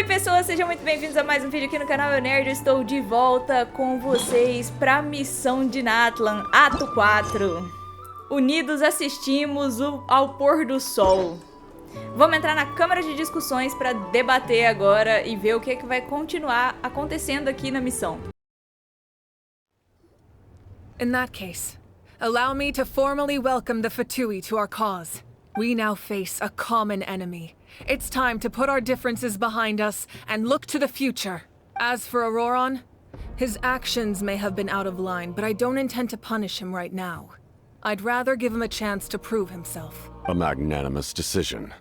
Oi pessoas, sejam muito bem-vindos a mais um vídeo aqui no canal Eunerd. Eu estou de volta com vocês para Missão de Natlan, Ato 4. Unidos assistimos ao pôr do sol. Vamos entrar na câmara de discussões para debater agora e ver o que vai continuar acontecendo aqui na missão. In that case, allow me to formally welcome the Fatui to our cause. We now face a common enemy. It's time to put our differences behind us and look to the future. As for Ororon, his actions may have been out of line, but I don't intend to punish him right now. I'd rather give him a chance to prove himself. A magnanimous decision.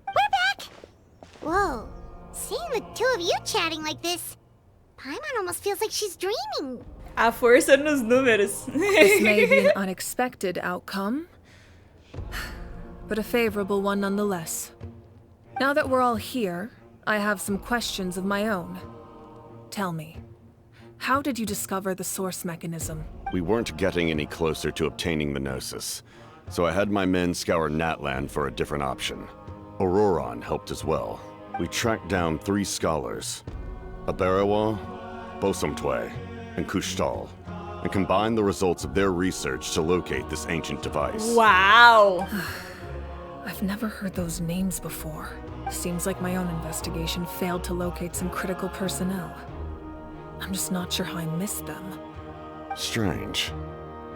We're back! Whoa, seeing the two of you chatting like this, Paimon almost feels like she's dreaming. A força nos números. This may be an unexpected outcome, but a favorable one nonetheless. Now that we're all here, I have some questions of my own. Tell me, how did you discover the source mechanism? We weren't getting any closer to obtaining the Gnosis, so I had my men scour Natlan for a different option. Ororon helped as well. We tracked down 3 scholars, Abarawa, Bosomtwe, and Kushtal, and combined the results of their research to locate this ancient device. Wow! I've never heard those names before. Seems like my own investigation failed to locate some critical personnel. I'm just not sure how I missed them. Strange.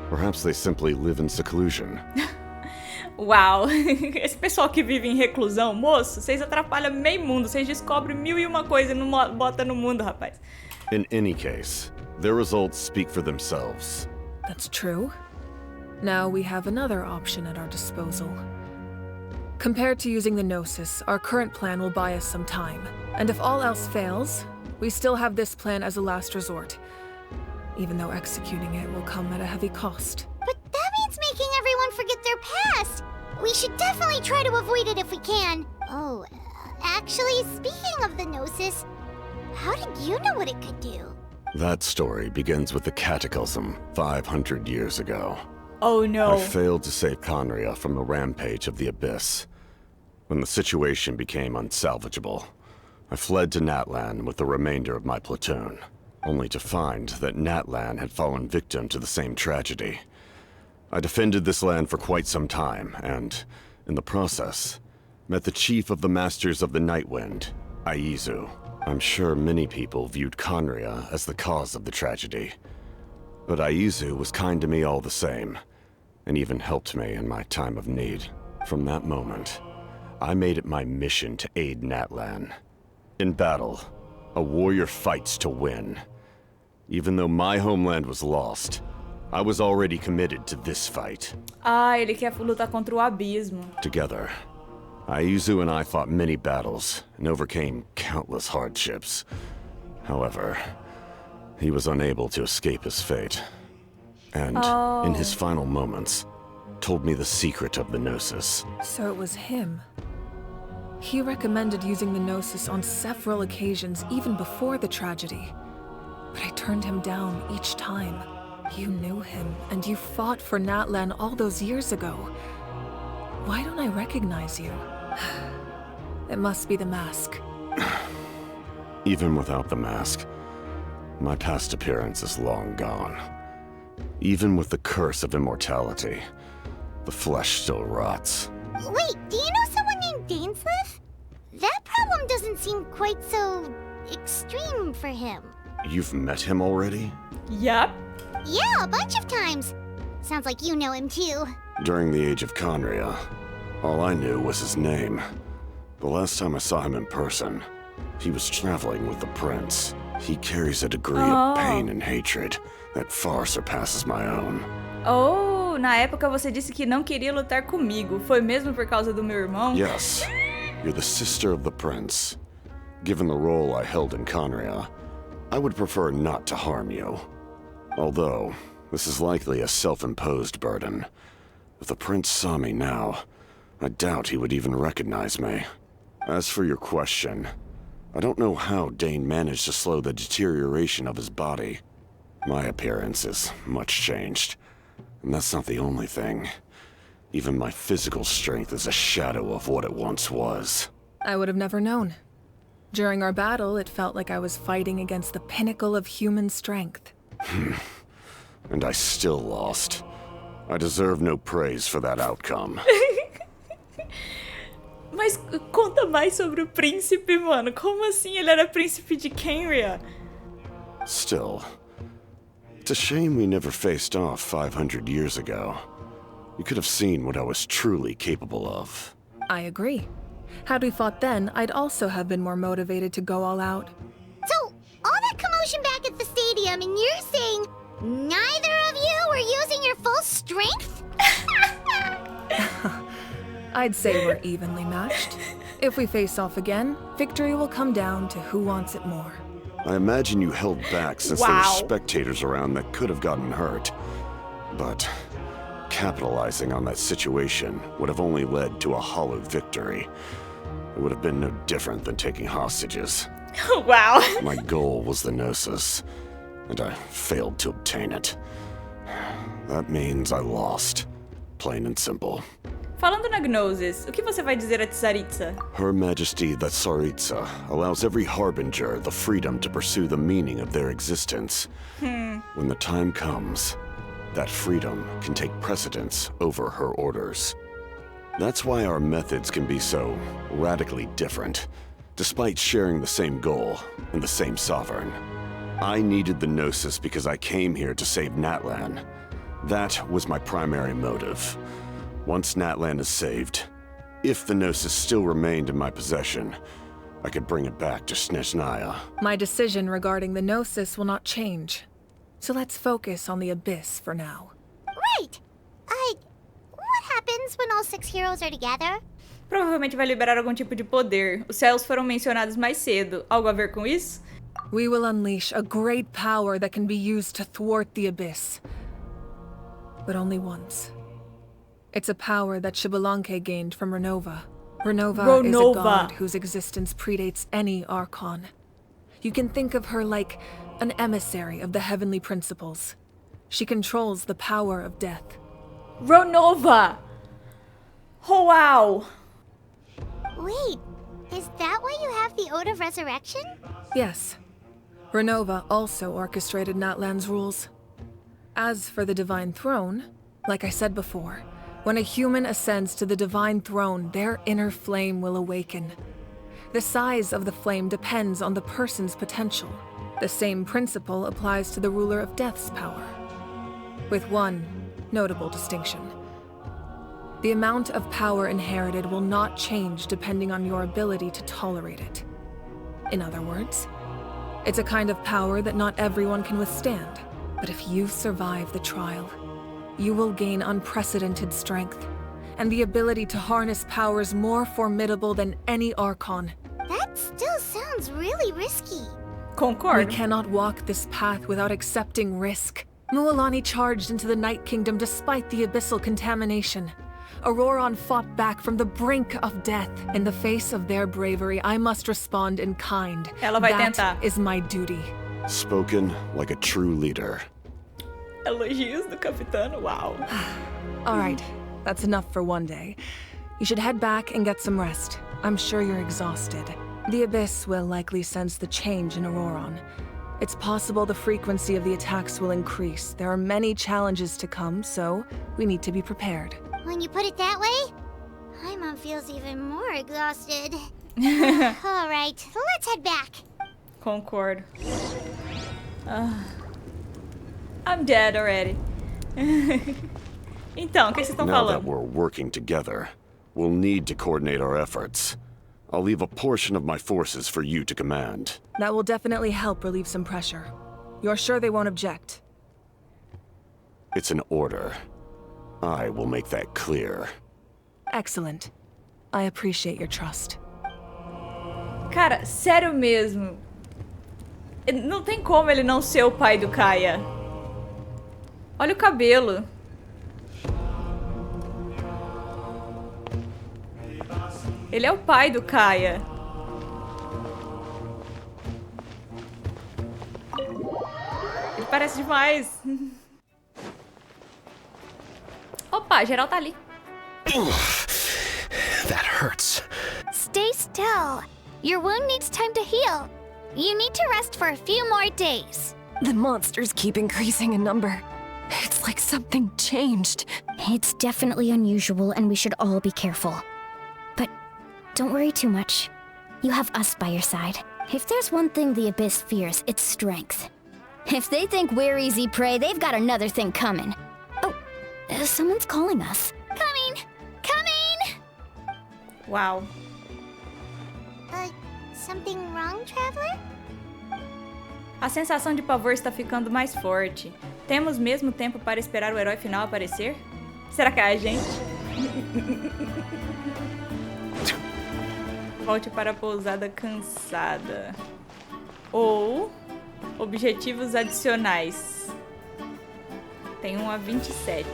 Perhaps they simply live in seclusion. Uau! Esse pessoal que vive em reclusão, moço, vocês atrapalham meio mundo, vocês descobrem 1001 coisa e não bota no mundo, rapaz. In any case, their results speak for themselves. That's true. Now we have another option at our disposal. Compared to using the Gnosis, our current plan will buy us some time. And if all else fails, we still have this plan as a last resort. Even though executing it will come at a heavy cost. But that means making everyone forget their past. We should definitely try to avoid it if we can. Oh, actually, speaking of the Gnosis, how did you know what it could do? That story begins with the Cataclysm 500 years ago. Oh no. I failed to save Conria from the rampage of the Abyss. When the situation became unsalvageable, I fled to Natlan with the remainder of my platoon, only to find that Natlan had fallen victim to the same tragedy. I defended this land for quite some time, and, in the process, met the chief of the Masters of the Nightwind, Aizu. I'm sure many people viewed Conria as the cause of the tragedy, but Aizu was kind to me all the same, and even helped me in my time of need. From that moment, I made it my mission to aid Natlan. In battle, a warrior fights to win. Even though my homeland was lost, I was already committed to this fight. Ah, ele quer lutar contra o abismo. Together, Aizu and I fought many battles and overcame countless hardships. However, he was unable to escape his fate. And, in his final moments, told me the secret of the Gnosis. So it was him. He recommended using the Gnosis on several occasions, even before the tragedy. But I turned him down each time. You knew him, and you fought for Natlan all those years ago. Why don't I recognize you? It must be the mask. Even without the mask, my past appearance is long gone. Even with the curse of immortality, the flesh still rots. Wait, do you know someone named Dainsleif? That problem doesn't seem quite so extreme for him. You've met him already? Yep. Yeah, a bunch of times. Sounds like you know him too. During the age of Conria, all I knew was his name. The last time I saw him in person, he was traveling with the prince. He carries a degree of pain and hatred that far surpasses my own. Oh, na época você disse que não queria lutar comigo. Foi mesmo por causa do meu irmão? Yes, you're the sister of the prince. Given the role I held in Conria, I would prefer not to harm you. Although, this is likely a self-imposed burden. If the prince saw me now, I doubt he would even recognize me. As for your question, I don't know how Dane managed to slow the deterioration of his body. My appearance is much changed, and that's not the only thing. Even my physical strength is a shadow of what it once was. I would have never known. During our battle, it felt like I was fighting against the pinnacle of human strength. And I still lost. I deserve no praise for that outcome. Mas conta mais sobre o príncipe, mano. Como assim ele era príncipe de Kenria? Still, it's a shame we never faced off 500 years ago. You could have seen what I was truly capable of. I agree. Had we fought then, I'd also have been more motivated to go all out. So, all that commotion back at the stadium, and you're saying neither of you were using your full strength? I'd say we're evenly matched. If we face off again, victory will come down to who wants it more. I imagine you held back since there were Wow. spectators around that could have gotten hurt. But capitalizing on that situation would have only led to a hollow victory. It would have been no different than taking hostages. Uau! My goal was the Gnosis, and I failed to obtain it. That means I lost. Plain and simple. Falando na Gnosis, o que você vai dizer a Tsaritsa? Her Majesty the Tsaritsa allows every harbinger the freedom to pursue the meaning of their existence. When the time comes, that freedom can take precedence over her orders. That's why our methods can be so radically different, despite sharing the same goal and the same sovereign. I needed the Gnosis because I came here to save Natlan. That was my primary motive. Once Natlan is saved, if the Gnosis still remained in my possession, I could bring it back to Snezhnaya. My decision regarding the Gnosis will not change. So let's focus on the Abyss for now. Right. What happens when all 6 heroes are together? Provavelmente vai liberar algum tipo de poder. Os céus foram mencionados mais cedo. Algo a ver com isso? We will unleash a great power that can be used to thwart the Abyss. But only once. It's a power that Xylonen gained from Renova. Renova is a god whose existence predates any Archon. You can think of her like an emissary of the heavenly principles. She controls the power of death. Renova! Oh, wow! Wait, is that why you have the Ode of Resurrection? Yes. Renova also orchestrated Natlan's rules. As for the Divine Throne, like I said before, when a human ascends to the Divine Throne, their inner flame will awaken. The size of the flame depends on the person's potential. The same principle applies to the ruler of Death's power, with one notable distinction. The amount of power inherited will not change depending on your ability to tolerate it. In other words, it's a kind of power that not everyone can withstand. But if you survive the trial, you will gain unprecedented strength, and the ability to harness powers more formidable than any Archon. That still sounds really risky. Concordo. We cannot walk this path without accepting risk. Mualani charged into the Night Kingdom despite the abyssal contamination. Ororon fought back from the brink of death. In the face of their bravery, I must respond in kind. Ela vai That tentar. is my duty. Spoken like a true leader. Elogios do Capitano, wow. All right, that's enough for one day. You should head back and get some rest. I'm sure you're exhausted. The Abyss will likely sense the change in Ororon. It's possible the frequency of the attacks will increase. There are many challenges to come, so we need to be prepared. When you put it that way, Paimon feels even more exhausted. All right, let's head back. Concordo. I'm dead already. Então, o que vocês estão Now that falando? we're working together, we'll need to coordinate our efforts. I'll leave a portion of my forces for you to command. That will definitely help relieve some pressure. You're sure they won't object? It's an order. I will make that clear. Excellent. I appreciate your trust. Cara, sério mesmo. Não tem como ele não ser o pai do Kaia. Olha o cabelo. Ele é o pai do Kaia. Ele parece demais. Opa, geral tá ali. That hurts. Stay still. Your wound needs time to heal. You need to rest for a few more days. The monsters keep increasing in number. It's like something changed. It's definitely unusual and we should all be careful. But don't worry too much. You have us by your side. If there's one thing the Abyss fears, it's strength. If they think we're easy prey, they've got another thing coming. Oh, someone's calling us. Coming! Coming! Uau. Something wrong, Traveler? A sensação de pavor está ficando mais forte. Temos mesmo tempo para esperar o herói final aparecer? Será que é a gente? Volte para a pousada cansada. Ou objetivos adicionais. Tem 1 a 27.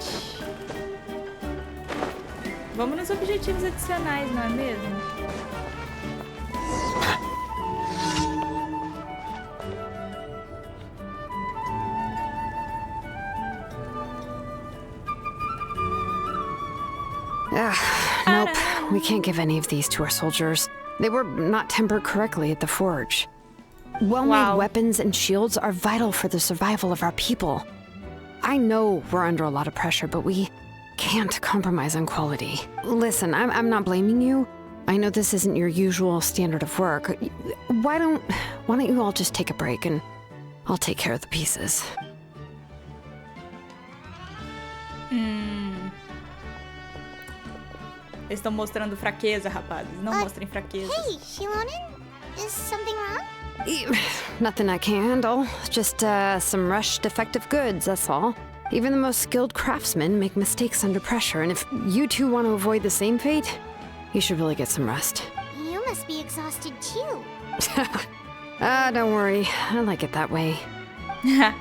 Vamos nos objetivos adicionais, não é mesmo? Nope, we can't give any of these to our soldiers. They were not tempered correctly at the forge. Well-made weapons and shields are vital for the survival of our people. I know we're under a lot of pressure, but we can't compromise on quality. Listen, I'm not blaming you. I know this isn't your usual standard of work. Why don't you all just take a break and I'll take care of the pieces. Eles estão mostrando fraqueza, rapazes. Não mostrem fraqueza. Hey, Xylonen? Is something wrong? Nothing I can't handle. Just some rushed defective goods, that's all. Even the most skilled craftsmen make mistakes under pressure, and if you two want to avoid the same fate, you should really get some rest. You must be exhausted too. Don't worry. I like it that way. I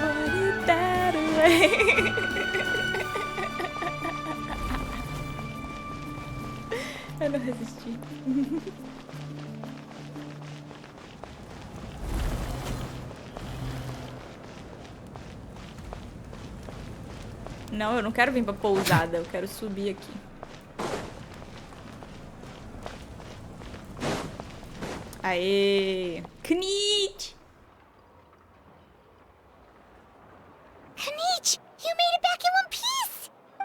want it that way. Eu não resisti. Não, eu não quero vir pra pousada. Eu quero subir aqui. Aê! Kinich! Kinich, you made it back in one piece!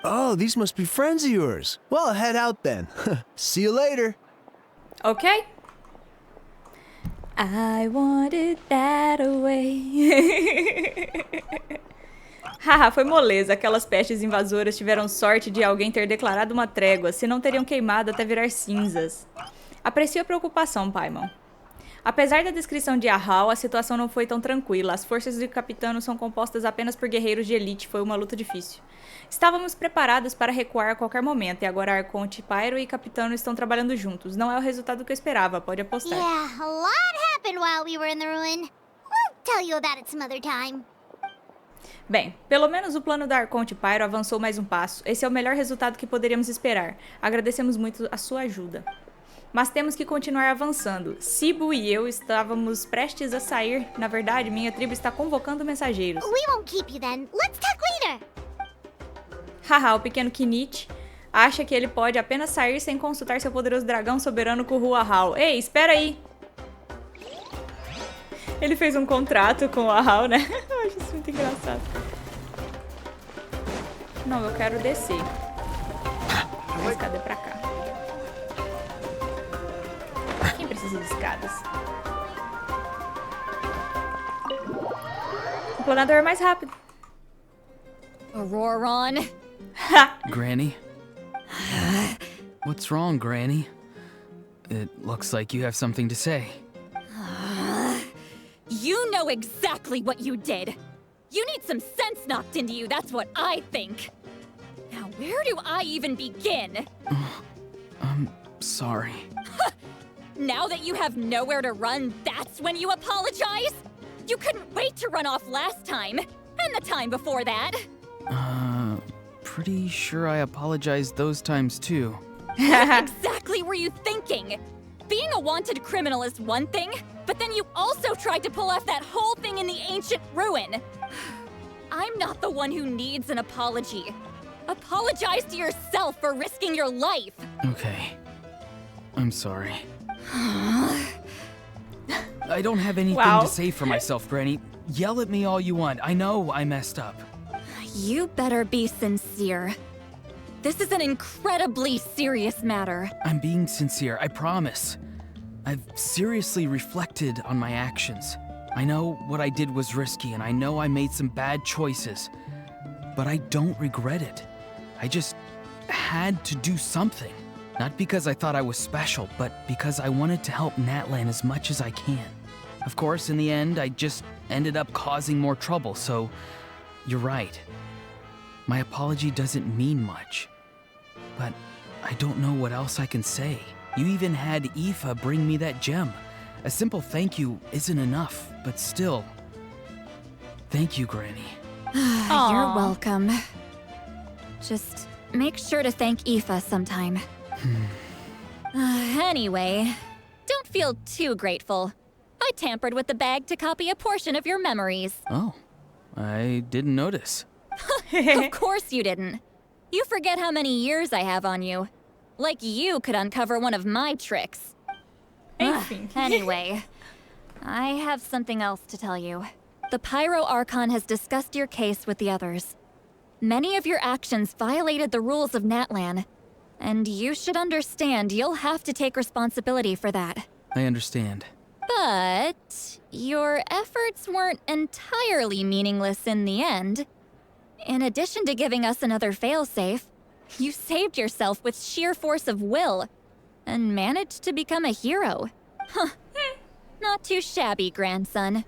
Oh, these must be friends of yours. Well, head out then. See you later. Ok. I want it that way. Haha, foi moleza. Aquelas pestes invasoras tiveram sorte de alguém ter declarado uma trégua, senão teriam queimado até virar cinzas. Aprecio a preocupação, Paimon. Apesar da descrição de Ahal, a situação não foi tão tranquila. As forças do Capitano são compostas apenas por guerreiros de elite. Foi uma luta difícil. Estávamos preparados para recuar a qualquer momento, e agora Arconte, Pyro e Capitano estão trabalhando juntos. Não é o resultado que eu esperava, pode apostar. Yeah, a lot happened while we were in the ruin. We'll tell you about it some other time. Bem, pelo menos o plano da Arconte Pyro avançou mais um passo. Esse é o melhor resultado que poderíamos esperar. Agradecemos muito a sua ajuda. Mas temos que continuar avançando. Sibu e eu estávamos prestes a sair. Na verdade, minha tribo está convocando mensageiros. We won't keep you then. Let's talk later. Haha, o pequeno Kinich acha que ele pode apenas sair sem consultar seu poderoso dragão soberano com o Ahal. Ei, espera aí! Ele fez um contrato com o Ahal, né? Eu acho isso muito engraçado. Não, eu quero descer. Mas cadê pra cá? Quem precisa de escadas? O planador é mais rápido. Ororon? Granny? What's wrong, Granny? It looks like you have something to say. You know exactly what you did. You need some sense knocked into you, that's what I think. Now, where do I even begin? I'm sorry. Now that you have nowhere to run, that's when you apologize? You couldn't wait to run off last time, and the time before that. Pretty sure I apologized those times too. What exactly were you thinking? Being a wanted criminal is one thing, but then you also tried to pull off that whole thing in the ancient ruin. I'm not the one who needs an apology. Apologize to yourself for risking your life. Okay. I'm sorry. I don't have anything to say for myself, Granny. Yell at me all you want. I know I messed up. You better be sincere. This is an incredibly serious matter. I'm being sincere, I promise. I've seriously reflected on my actions. I know what I did was risky, and I know I made some bad choices. But I don't regret it. I just had to do something. Not because I thought I was special, but because I wanted to help Natlan as much as I can. Of course, in the end, I just ended up causing more trouble, so you're right. My apology doesn't mean much. But I don't know what else I can say. You even had Aoife bring me that gem. A simple thank you isn't enough, but still. Thank you, Granny. You're welcome. Just make sure to thank Aoife sometime. Anyway, don't feel too grateful. I tampered with the bag to copy a portion of your memories. Oh, I didn't notice. Of course you didn't. You forget how many years I have on you. Like you could uncover one of my tricks. Anyway, I have something else to tell you. The Pyro Archon has discussed your case with the others. Many of your actions violated the rules of Natlan, and you should understand you'll have to take responsibility for that. I understand. But your efforts weren't entirely meaningless in the end. In addition to giving us another failsafe, you saved yourself with sheer force of will and managed to become a hero. Huh. Not too shabby, grandson.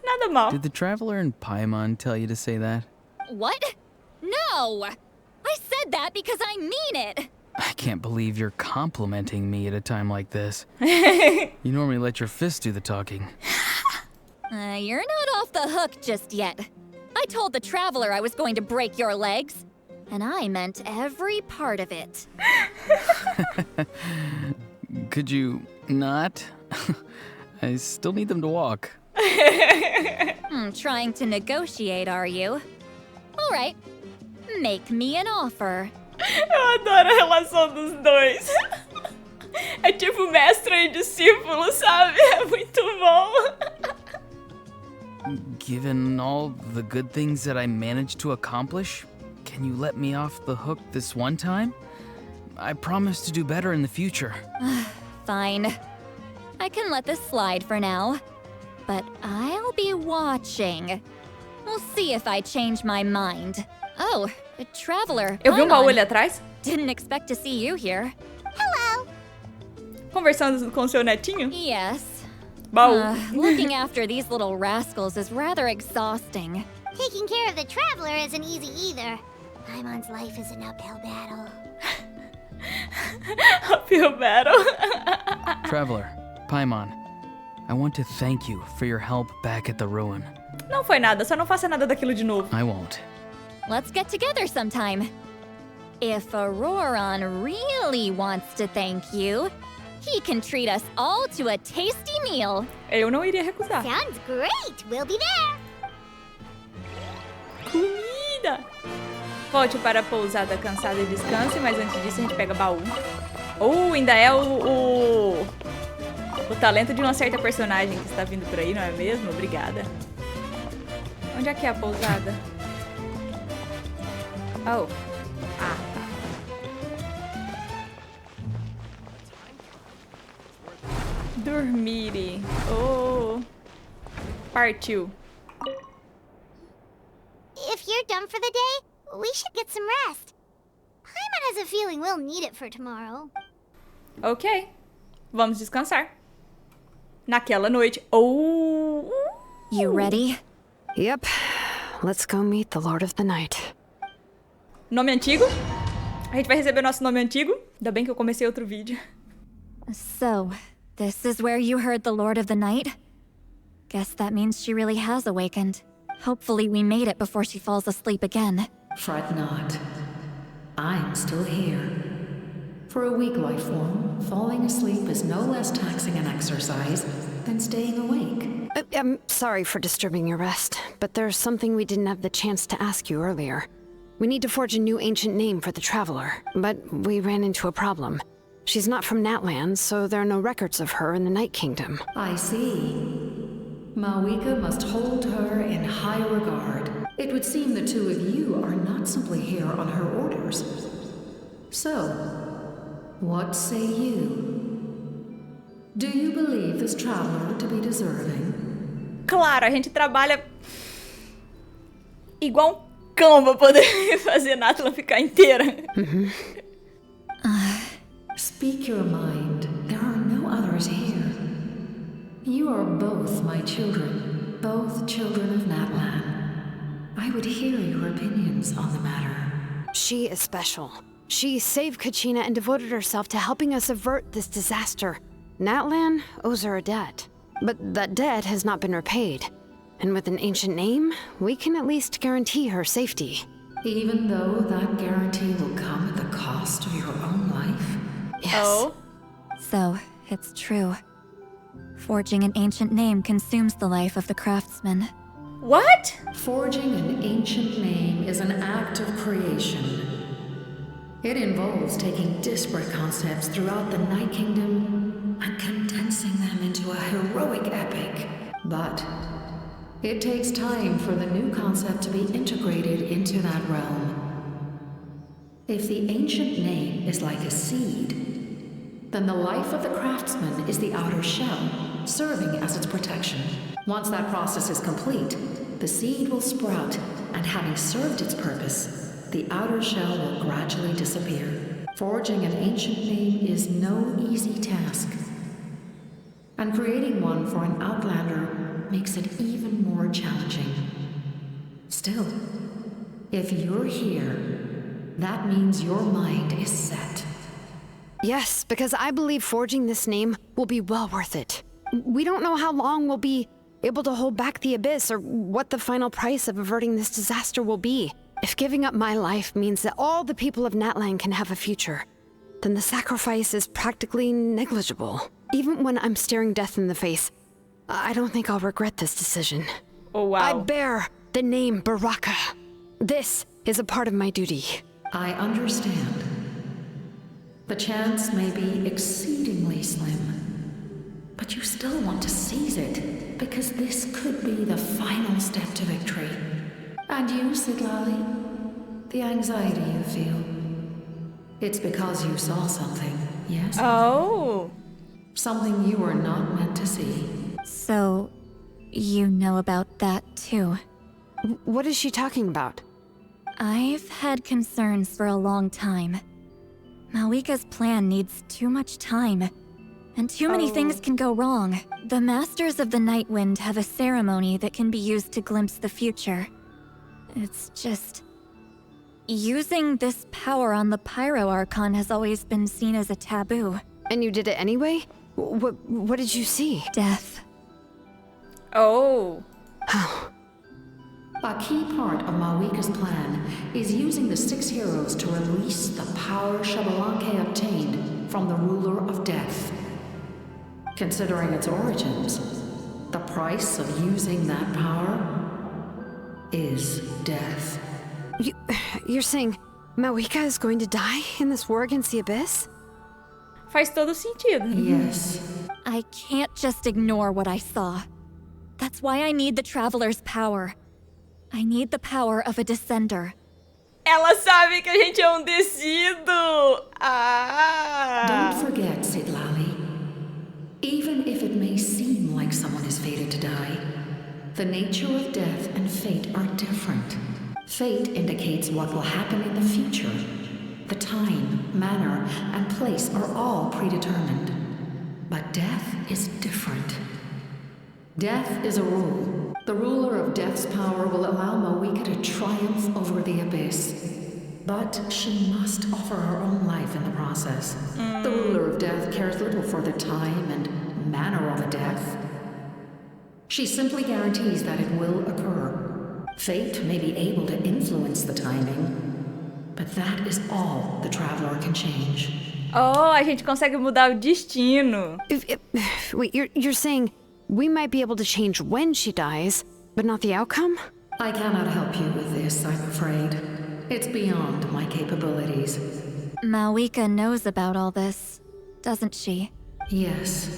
Nada mal. Did the Traveler in Paimon tell you to say that? What? No! I said that because I mean it! I can't believe you're complimenting me at a time like this. You normally let your fist do the talking. You're not off the hook just yet. I told the Traveler I was going to break your legs, and I meant every part of it. Could you not? I still need them to walk. Trying to negotiate, are you? All right, make me an offer. Eu adoro a relação dos dois. É tipo mestre e discípulo, sabe? É muito bom. Given all the good things that I managed to accomplish, can you let me off the hook this one time? I promise to do better in the future. Fine. I can let this slide for now. But I'll be watching. We'll see if I change my mind. Oh, a Traveler. Eu vi um baú ali atrás. Didn't expect to see you here. Hello. Conversando com seu netinho. Yes. Baú. Looking after these little rascals is rather exhausting. Taking care of the Traveler isn't easy either. Paimon's life is an uphill battle. Uphill battle. Traveler, Paimon, I want to thank you for your help back at the ruin. Não foi nada, só não faça nada daquilo de novo. I won't. Let's get together sometime. If Ororon really wants to thank you, he can treat us all to a tasty meal. Eu não iria recusar. Sounds great. We'll be there. Comida! Volte para a pousada cansada e descanse, mas antes disso a gente pega baú. Ainda é o talento de uma certa personagem que está vindo por aí, não é mesmo? Obrigada. Onde é que é a pousada? Oh. Ah, tá. Dormire. Oh. Partiu. If you're done for the day, we should get some rest. Paimon has a feeling we'll need it for tomorrow. Ok. Vamos descansar. Naquela noite. Oh. You ready? Yep. Let's go meet the Lord of the Night. Nome antigo. A gente vai receber nosso nome antigo. Ainda bem que eu comecei outro vídeo. So, this is where you heard the Lord of the Night? Guess that means she really has awakened. Hopefully we made it before she falls asleep again. Fret not. I'm still here. For a weak life form, falling asleep is no less taxing an exercise than staying awake. I'm sorry for disturbing your rest, but there's something we didn't have the chance to ask you earlier. We need to forge a new ancient name for the Traveler, but we ran into a problem. She's not from Natlan, so there are no records of her in the Night Kingdom. I see. Mavuika must hold her in high regard. It would seem the two of you are not simply here on her orders. So, what say you? Do you believe this traveler to be deserving? Claro, a gente trabalha igual um cão pra poder fazer Natlan ficar inteira. Speak your mind. There are no others here. You are both my children, both children of Natlan. I would hear your opinions on the matter. She is special. She saved Kachina and devoted herself to helping us avert this disaster. Natlan owes her a debt, but that debt has not been repaid. And with an ancient name, we can at least guarantee her safety. Even though that guarantee will come at the cost of your own life? Yes. Oh. So, it's true. Forging an ancient name consumes the life of the craftsman. What? Forging an ancient name is an act of creation. It involves taking disparate concepts throughout the Night Kingdom and condensing them into a heroic epic. But it takes time for the new concept to be integrated into that realm. If the ancient name is like a seed, then the life of the craftsman is the outer shell, serving as its protection. Once that process is complete, the seed will sprout, and having served its purpose, the outer shell will gradually disappear. Forging an ancient name is no easy task, and creating one for an outlander makes it even more challenging. Still, if you're here, that means your mind is set. Yes, because I believe forging this name will be well worth it. We don't know how long we'll be able to hold back the abyss or what the final price of averting this disaster will be. If giving up my life means that all the people of Natlan can have a future, then the sacrifice is practically negligible. Even when I'm staring death in the face, I don't think I'll regret this decision. Oh, wow. I bear the name Baraka. This is a part of my duty. I understand. The chance may be exceedingly slim, but you still want to seize it, because this could be the final step to victory. And you, Citlali, the anxiety you feel, it's because you saw something, yes? Oh. Something you were not meant to see. So, you know about that too. What is she talking about? I've had concerns for a long time. Mavuika's plan needs too much time, and too many things can go wrong. The Masters of the Night Wind have a ceremony that can be used to glimpse the future. It's just... using this power on the Pyro Archon has always been seen as a taboo. And you did it anyway? What did you see? Death. Oh. Oh. A key part of Mavuika's plan is using the 6 heroes to release the power Xylonen obtained from the ruler of death. Considering its origins, the price of using that power is death. You're saying Mavuika is going to die in this war against the Abyss? Faz todo sentido. Yes. I can't just ignore what I saw. That's why I need the Traveler's power. I need the power of a Descender. Ela sabe que a gente é descido! Ah! Don't forget, Citlali. Even if it may seem like someone is fated to die, the nature of death and fate are different. Fate indicates what will happen in the future. The time, manner, and place are all predetermined. But death is different. Death is a rule. The ruler of death's power will allow Mavuika to triumph over the abyss. But she must offer her own life in the process. The ruler of death cares little for the time and manner of a death. She simply guarantees that it will occur. Fate may be able to influence the timing, but that is all the Traveler can change. Oh, a gente consegue mudar o destino. Wait, you're saying we might be able to change when she dies, but not the outcome? I cannot help you with this, I'm afraid. It's beyond my capabilities. Mavuika knows about all this. doesn't she? Yes.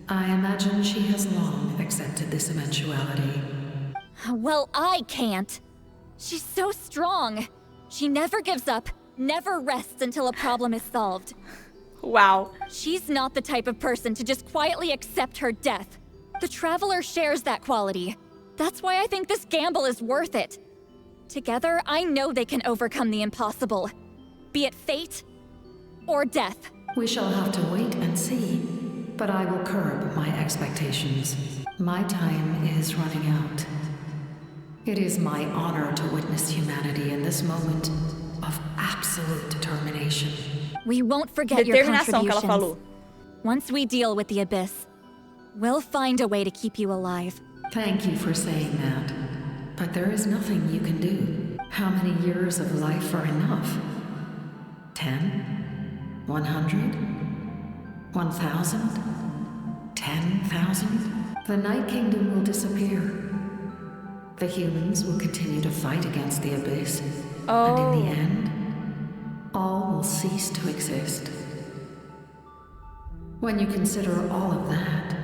I imagine she has long accepted this eventuality. Well, I can't. She's so strong. She never gives up, never rests until a problem is solved. Wow. She's not the type of person to just quietly accept her death. The Traveler shares that quality. That's why I think this gamble is worth it. Together, I know they can overcome the impossible. Be it fate or death. We shall have to wait and see, but I will curb my expectations. My time is running out. It is my honor to witness humanity in this moment of absolute determination. We won't forget your Determinação que ela contributions. falou. Once we deal with the Abyss, we'll find a way to keep you alive. Thank you for saying that, but there is nothing you can do. How many years of life are enough? 10? 100? 1,000? 10,000? The Night Kingdom will disappear. The humans will continue to fight against the Abyss. And in the end, all will cease to exist. When you consider all of that,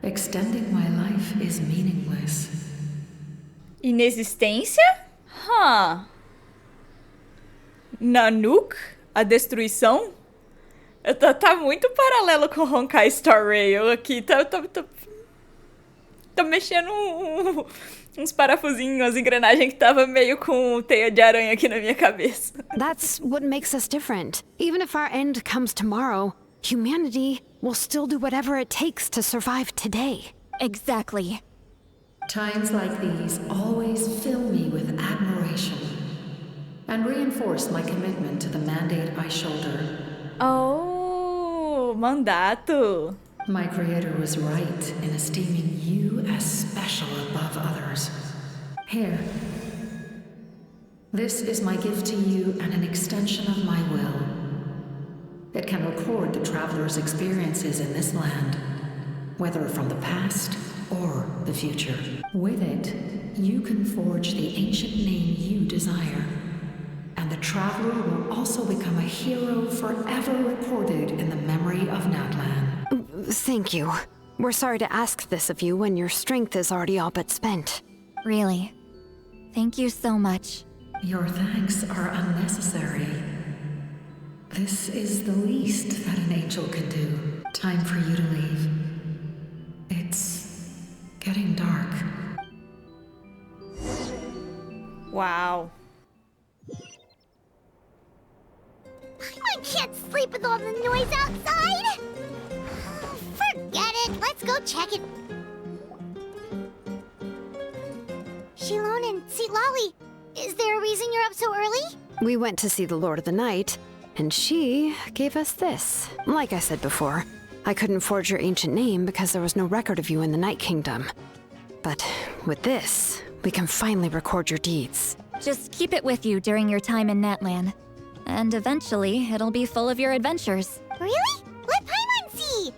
extending my life is meaningless. Inexistência? Nanook? A destruição? Tá muito paralelo com Honkai Star Rail aqui. Tá mexendo uns parafusinhos, umas engrenagens que tava meio com teia de aranha aqui na minha cabeça. That's what makes us different. Even if our end comes tomorrow, humanity will still do whatever it takes to survive today. Exactly. Times like these always fill me with admiration and reinforce my commitment to the mandate I shoulder. Oh, mandato. My creator was right in esteeming you as special above others. Here. This is my gift to you and an extension of my will. It can record the traveler's experiences in this land, whether from the past or the future. With it, you can forge the ancient name you desire. And the traveler will also become a hero forever recorded in the memory of Natlan. Thank you. We're sorry to ask this of you when your strength is already all but spent. Really. Thank you so much. Your thanks are unnecessary. This is the least that an angel can do. Time for you to leave. It's getting dark. Wow. I can't sleep with all the noise outside. Forget it. Let's go check it. Xylonen, Citlali, is there a reason you're up so early? We went to see the Lord of the Night, and she gave us this. Like I said before, I couldn't forge your ancient name because there was no record of you in the Night Kingdom. But with this, we can finally record your deeds. Just keep it with you during your time in Natlan. And eventually, it'll be full of your adventures. Really? Let Paimon see!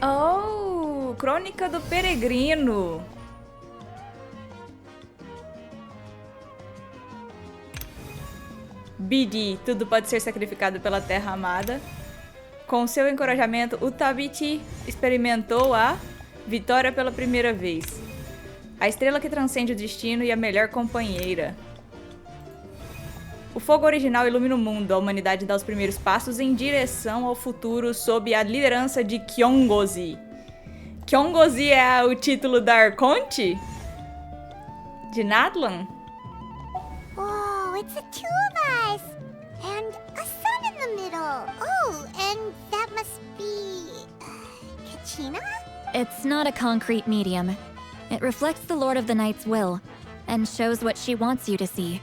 Oh, Crônica do Peregrino. BD, tudo pode ser sacrificado pela Terra Amada. Com seu encorajamento, o Tabiti experimentou a vitória pela primeira vez. A estrela que transcende o destino e a melhor companheira. O fogo original ilumina o mundo. A humanidade dá os primeiros passos em direção ao futuro sob a liderança de Kyongozi. Kyongozi é o título da Arconte de Natlan? Oh, it's the two of us! And a sun in the middle! Oh, and that must be... Kachina? It's not a concrete medium. It reflects the Lord of the Night's will, and shows what she wants you to see.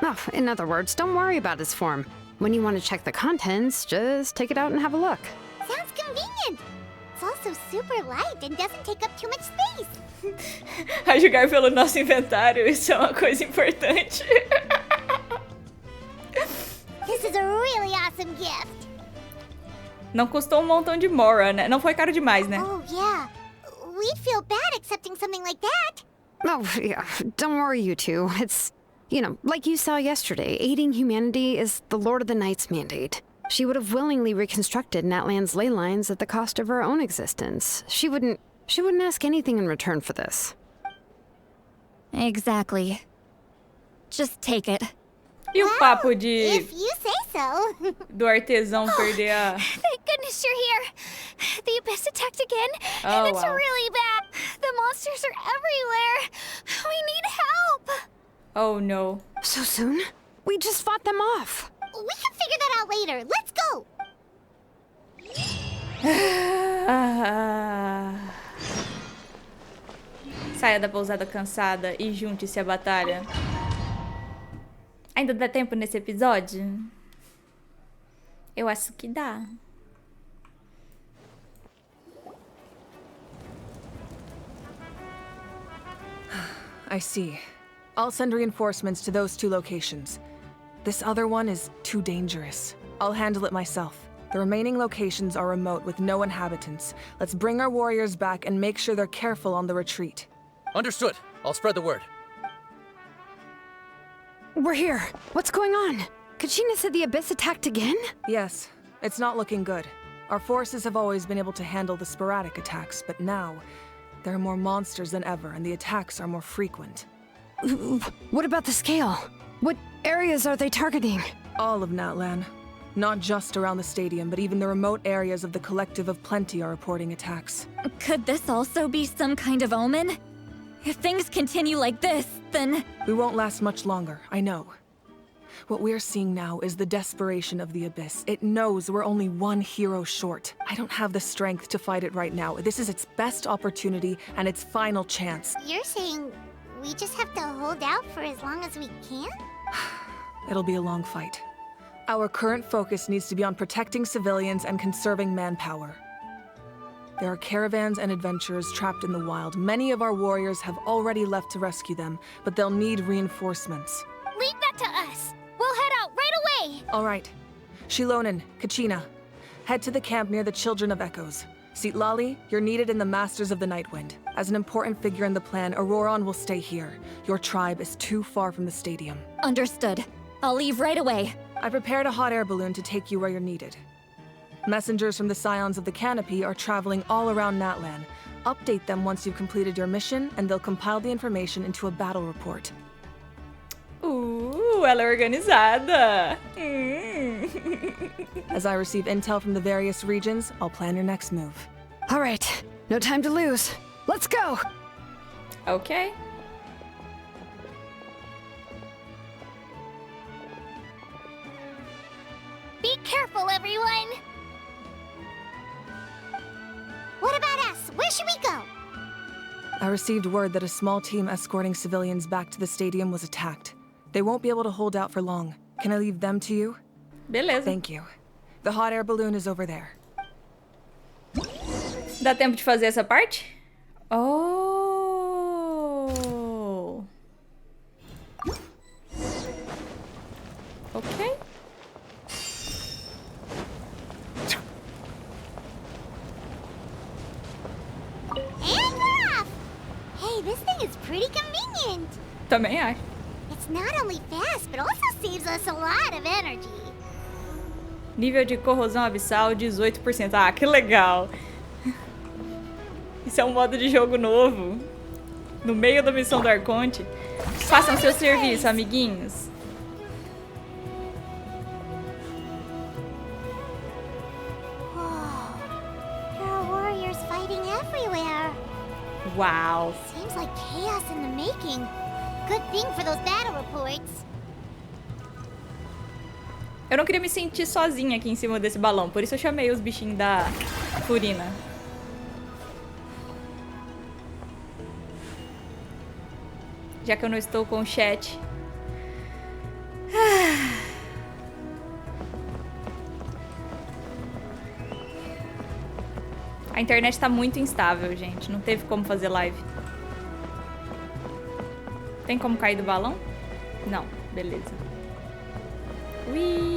Oh, in other words, don't worry about his form. When you want to check the contents, just take it out and have a look. Sounds convenient! It's also super light and doesn't take up too much space. A julgar pelo nosso inventário, isso é uma coisa importante. This is a really awesome gift. Não custou um montão de mora, né? Não foi caro demais, né? Oh, yeah. We'd feel bad accepting something like that. Oh, yeah, don't worry, you two. It's You know, like you saw yesterday, aiding humanity is the Lord of the Night's mandate. She would have willingly reconstructed Natlan's ley lines at the cost of her own existence. She wouldn't ask anything in return for this. Exactly. Just take it. E o papo de... If you say so. do artesão perder a... Thank goodness you're here. The Abyss attacked again, Oh, and it's wow. really bad. The monsters are everywhere. We need help. Oh, no. So soon? We just fought them off. We can figure that out later. Let's go. Saia da pousada cansada e junte-se à batalha. Ainda dá tempo nesse episódio? Eu acho que dá. I see. I'll send reinforcements to those 2 locations. This other one is too dangerous. I'll handle it myself. The remaining locations are remote with no inhabitants. Let's bring our warriors back and make sure they're careful on the retreat. Understood. I'll spread the word. We're here. What's going on? Kachina said the Abyss attacked again? Yes, it's not looking good. Our forces have always been able to handle the sporadic attacks, but now there are more monsters than ever, and the attacks are more frequent. What about the scale? What areas are they targeting? All of Natlan. Not just around the stadium, but even the remote areas of the Collective of Plenty are reporting attacks. Could this also be some kind of omen? If things continue like this, then... We won't last much longer, I know. What we're seeing now is the desperation of the Abyss. It knows we're only 1 hero short. I don't have the strength to fight it right now. This is its best opportunity and its final chance. You're saying we just have to hold out for as long as we can? It'll be a long fight. Our current focus needs to be on protecting civilians and conserving manpower. There are caravans and adventurers trapped in the wild. Many of our warriors have already left to rescue them, but they'll need reinforcements. Leave that to us. We'll head out right away. All right. Xylonen, Kachina, head to the camp near the Children of Echoes. Citlali, you're needed in the Masters of the Nightwind. As an important figure in the plan, Ororon will stay here. Your tribe is too far from the stadium. Understood. I'll leave right away. I prepared a hot air balloon to take you where you're needed. Messengers from the Scions of the Canopy are traveling all around Natlan. Update them once you've completed your mission, and they'll compile the information into a battle report. Ela é organizada. As I receive intel from the various regions, I'll plan your next move. All right, no time to lose. Let's go! Ok. Be careful, everyone. What about us? Where should we go? I received word that a small team escorting civilians back to the stadium was attacked. They won't be able to hold out for long. Can I leave them to you? Beleza. Thank you. The hot air balloon is over there. Dá tempo de fazer essa parte? Oh. Ok. And we're off! Hey, this thing is pretty convenient. Também acho. It's not only fast, but also saves us a lot of energy. Nível de corrosão abissal 18%. Ah, que legal. Isso é um modo de jogo novo. No meio da missão do Arconte. Façam seu serviço, amiguinhos. Whoa. There are warriors fighting everywhere. Uau. Seems like chaos in the making. Good thing for those battle reports. Eu não queria me sentir sozinha aqui em cima desse balão, por isso eu chamei os bichinhos da Furina. Já que eu não estou com o chat. A internet tá muito instável, gente. Não teve como fazer live. Tem como cair do balão? Não, beleza. Ui.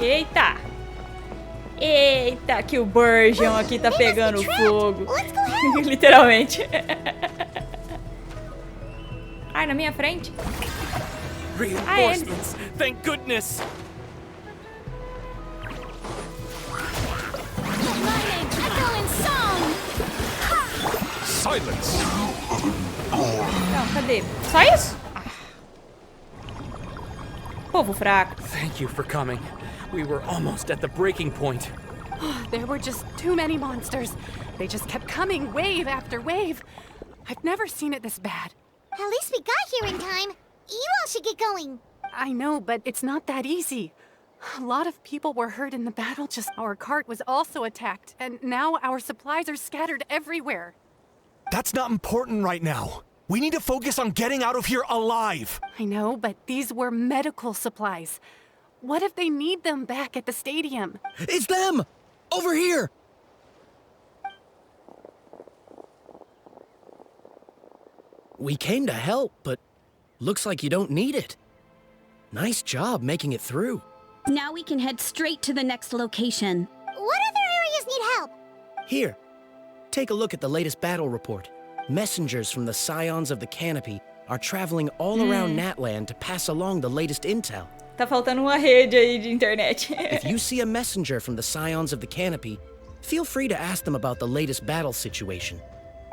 Eita! Eita, que o Burgeon aqui tá pegando fogo. Literalmente. Ai, na minha frente. Reinforcements, thank goodness. Silence. Não, cadê? Só isso? Povo fraco. Thank you for coming. We were almost at the breaking point. There were just too many monsters. They just kept coming, wave after wave. I've never seen it this bad. At least we got here in time. You all should get going. I know, but it's not that easy. A lot of people were hurt in the battle, just our cart was also attacked, and now our supplies are scattered everywhere. That's not important right now. We need to focus on getting out of here alive. I know, but these were medical supplies. What if they need them back at the stadium? It's them! Over here! We came to help, but looks like you don't need it. Nice job making it through. Now we can head straight to the next location. What other areas need help? Here, take a look at the latest battle report. Messengers from the Scions of the Canopy are traveling all around Natlan to pass along the latest intel. Tá faltando uma rede aí de internet. If you see a messenger from the Scions of the Canopy, feel free to ask them about the latest battle situation.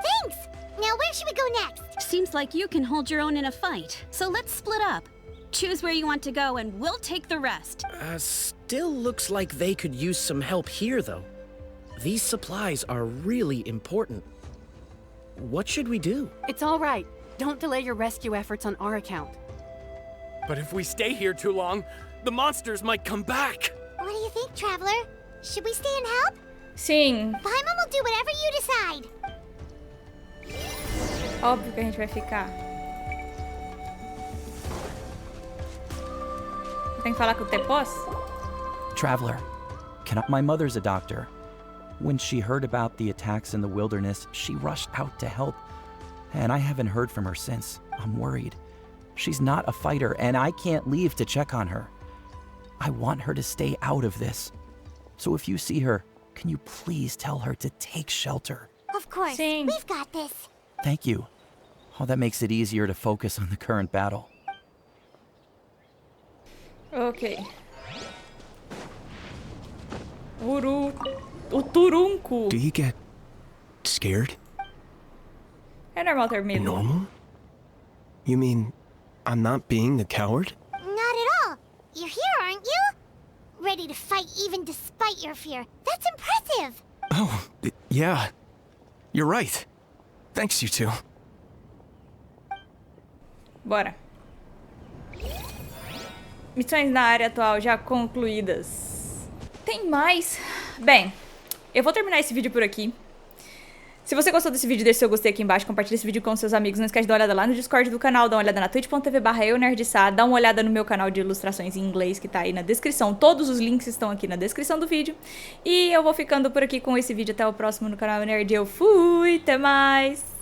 Thanks! Now where should we go next? Seems like you can hold your own in a fight, so let's split up. Choose where you want to go and we'll take the rest. Still looks like they could use some help here, though. These supplies are really important. What should we do? It's all right. Don't delay your rescue efforts on our account. But if we stay here too long, the monsters might come back. What do you think, Traveler? Should we stay and help? Sim. Paimon will do whatever you decide. Óbvio que a gente vai ficar. Tem que falar com o Tepos? Traveler, my mother's a doctor. When she heard about the attacks in the wilderness, she rushed out to help. And I haven't heard from her since. I'm worried. She's not a fighter, and I can't leave to check on her. I want her to stay out of this. So if you see her, can you please tell her to take shelter? Of course. We've got this. Thank you. Oh, that makes it easier to focus on the current battle. Ok. O Turunco. Do you get scared? É normal ter medo. Normal? You mean I'm not being a coward? Not at all. You're here, aren't you? Ready to fight even despite your fear. That's impressive. Oh, yeah. You're right. Thanks, you two. Bora. Missões na área atual já concluídas. Tem mais? Bem, eu vou terminar esse vídeo por aqui. Se você gostou desse vídeo, deixe seu gostei aqui embaixo, compartilhe esse vídeo com seus amigos. Não esquece de dar uma olhada lá no Discord do canal, dá uma olhada na twitch.tv/eunerdcontato, dá uma olhada no meu canal de ilustrações em inglês que tá aí na descrição. Todos os links estão aqui na descrição do vídeo. E eu vou ficando por aqui com esse vídeo. Até o próximo no canal Nerd. Eu fui, até mais!